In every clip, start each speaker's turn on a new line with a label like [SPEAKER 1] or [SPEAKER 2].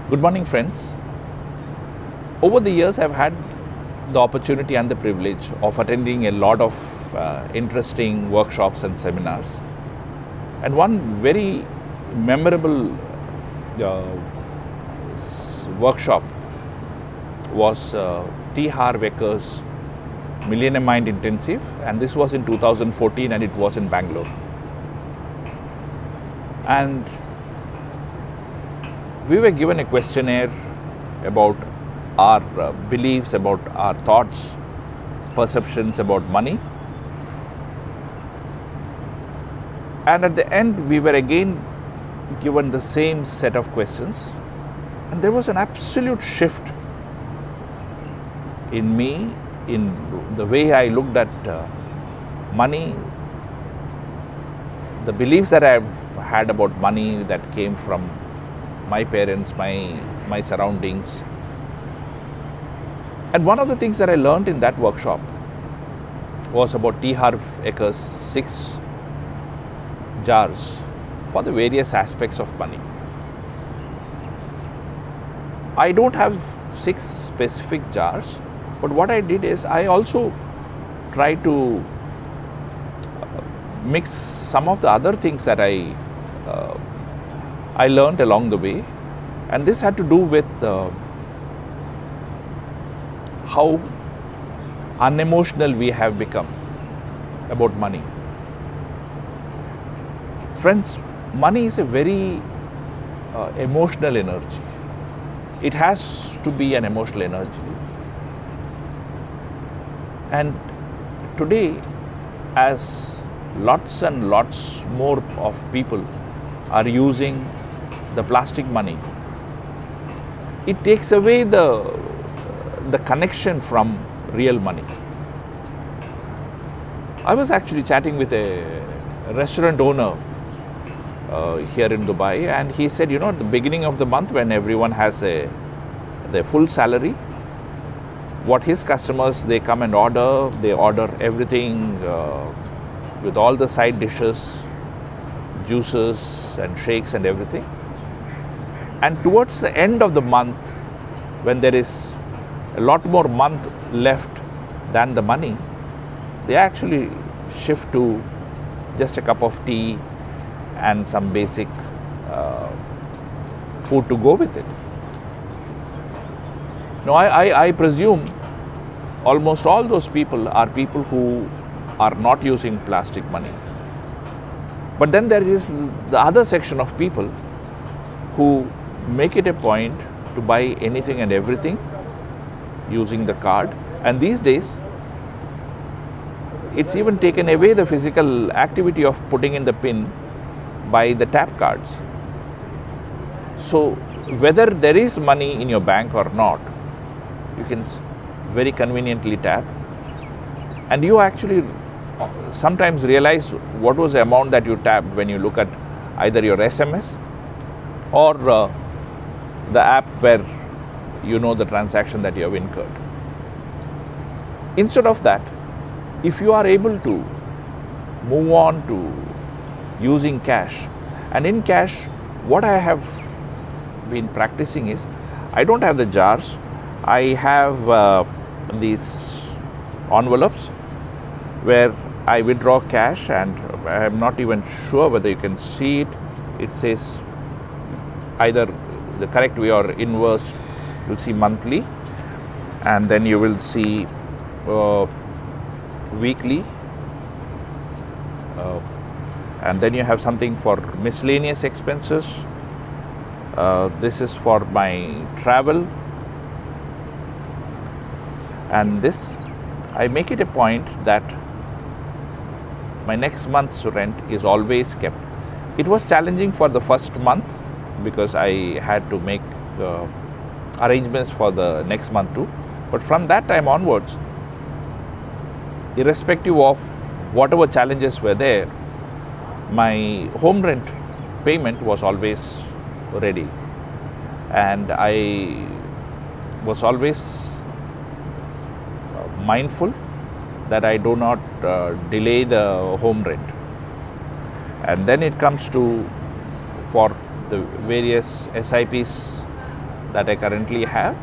[SPEAKER 1] Good morning, friends. Over the years, I've had the opportunity and the privilege of attending a lot of interesting workshops and seminars. And one very memorable workshop was T Harv Eker's Millionaire Mind Intensive, and this was in 2014 and it was in Bangalore. And we were given a questionnaire about our beliefs, about our thoughts, perceptions about money. And at the end, we were again given the same set of questions. And there was an absolute shift in me, in the way I looked at money, the beliefs that I've had about money that came from my parents, my surroundings. And one of the things that I learned in that workshop was about T Harv Eker's 6 jars for the various aspects of money. I don't have 6 specific jars, but what I did is I also tried to mix some of the other things that I learned along the way, and this had to do with how unemotional we have become about money. Friends, money is a very emotional energy. It has to be an emotional energy. And today, as lots and lots more of people are using the plastic money, it takes away the connection from real money. I was actually chatting with a restaurant owner here in Dubai, and he said, at the beginning of the month when everyone has their full salary, what his customers, they come and they order everything with all the side dishes, juices and shakes and everything. And towards the end of the month, when there is a lot more month left than the money, they actually shift to just a cup of tea and some basic food to go with it. Now, I presume almost all those people are people who are not using plastic money. But then there is the other section of people who make it a point to buy anything and everything using the card. And these days, it's even taken away the physical activity of putting in the PIN by the tap cards. So whether there is money in your bank or not, you can very conveniently tap, and you actually sometimes realize what was the amount that you tapped when you look at either your SMS or the app where you know the transaction that you have incurred. Instead of that, if you are able to move on to using cash, and in cash, what I have been practicing is, I don't have the jars, I have these envelopes where I withdraw cash, and I am not even sure whether you can see it. It says either the correct way or inverse. You'll see monthly, and then you will see weekly, and then you have something for miscellaneous expenses. This is for my travel, and this, I make it a point that my next month's rent is always kept. It was challenging for the first month because I had to make arrangements for the next month too. But from that time onwards, irrespective of whatever challenges were there, my home rent payment was always ready. And I was always mindful that I do not delay the home rent. And then it comes to, for the various SIPs that I currently have.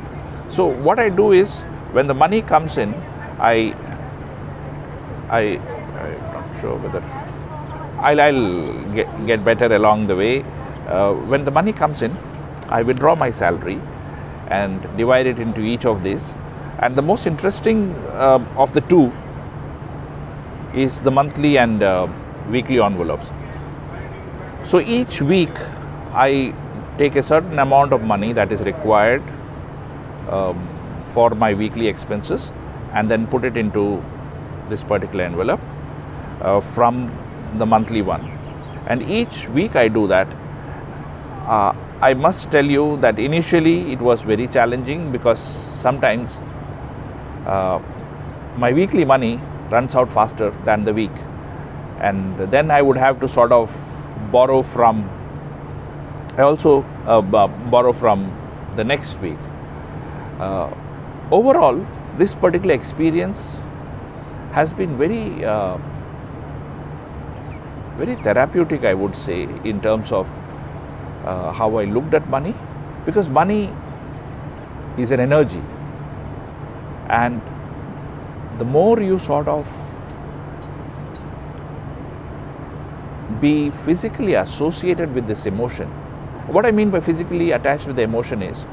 [SPEAKER 1] So what I do is, when the money comes in, I'm not sure whether I'll get better along the way. When the money comes in, I withdraw my salary and divide it into each of these. And the most interesting of the two is the monthly and weekly envelopes. So each week I take a certain amount of money that is required for my weekly expenses and then put it into this particular envelope from the monthly one. And each week I do that. I must tell you that initially it was very challenging, because sometimes my weekly money runs out faster than the week, and then I would have to sort of borrow from the next week. Overall, this particular experience has been very therapeutic, I would say, in terms of how I looked at money, because money is an energy, and the more you sort of be physically associated with this emotion. What I mean by physically attached with the emotion is,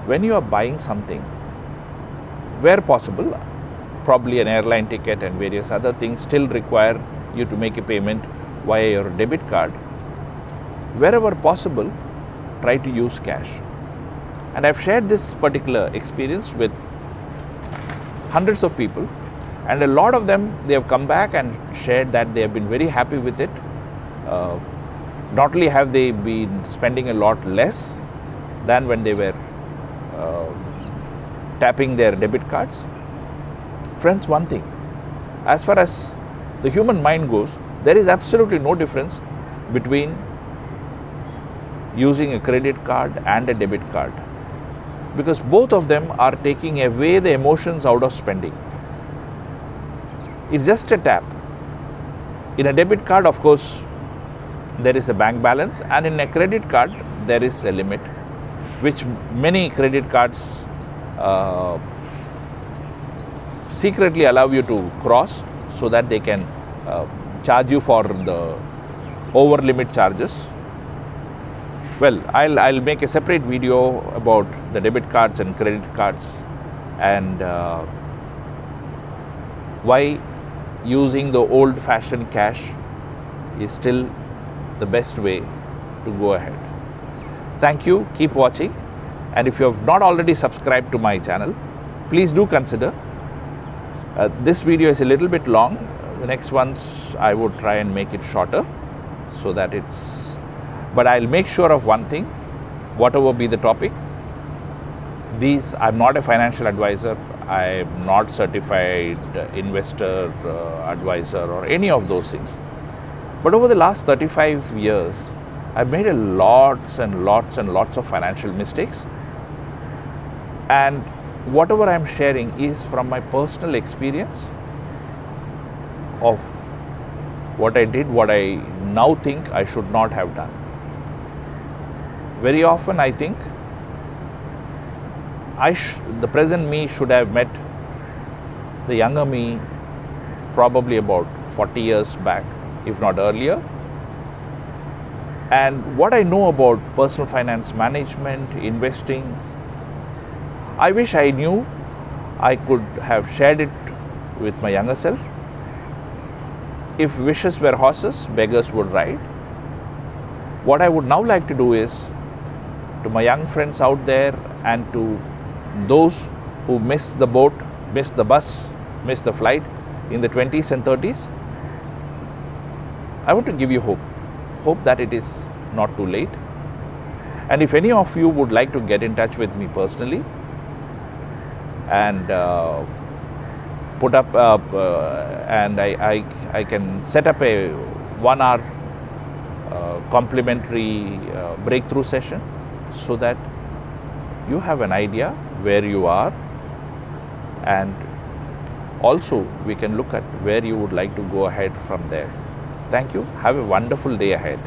[SPEAKER 1] when you are buying something, where possible, probably an airline ticket and various other things still require you to make a payment via your debit card. Wherever possible, try to use cash. And I've shared this particular experience with hundreds of people, and a lot of them, they have come back and shared that they have been very happy with it. Not only have they been spending a lot less than when they were tapping their debit cards. Friends, one thing, as far as the human mind goes, there is absolutely no difference between using a credit card and a debit card, because both of them are taking away the emotions out of spending. It's just a tap. In a debit card, of course, there is a bank balance, and in a credit card there is a limit, which many credit cards secretly allow you to cross, so that they can charge you for the over limit charges. Well, I'll make a separate video about the debit cards and credit cards, and why using the old-fashioned cash is still the best way to go ahead. Thank you, keep watching, and if you have not already subscribed to my channel, please do consider. This video is a little bit long. The next ones I would try and make it shorter, so that but I'll make sure of one thing, whatever be the topic. I'm not a financial advisor, I'm not certified investor advisor or any of those things. But over the last 35 years, I've made lots and lots of financial mistakes. And whatever I'm sharing is from my personal experience of what I did, what I now think I should not have done. Very often I think the present me should have met the younger me probably about 40 years back, if not earlier. And what I know about personal finance management, investing, I wish I knew I could have shared it with my younger self. If wishes were horses, beggars would ride. What I would now like to do is, to my young friends out there and to those who miss the boat, miss the bus, miss the flight in the 20s and 30s, I want to give you hope that it is not too late. And if any of you would like to get in touch with me personally and put up and I can set up a 1 hour complimentary breakthrough session, so that you have an idea where you are, and also we can look at where you would like to go ahead from there. Thank you. Have a wonderful day ahead.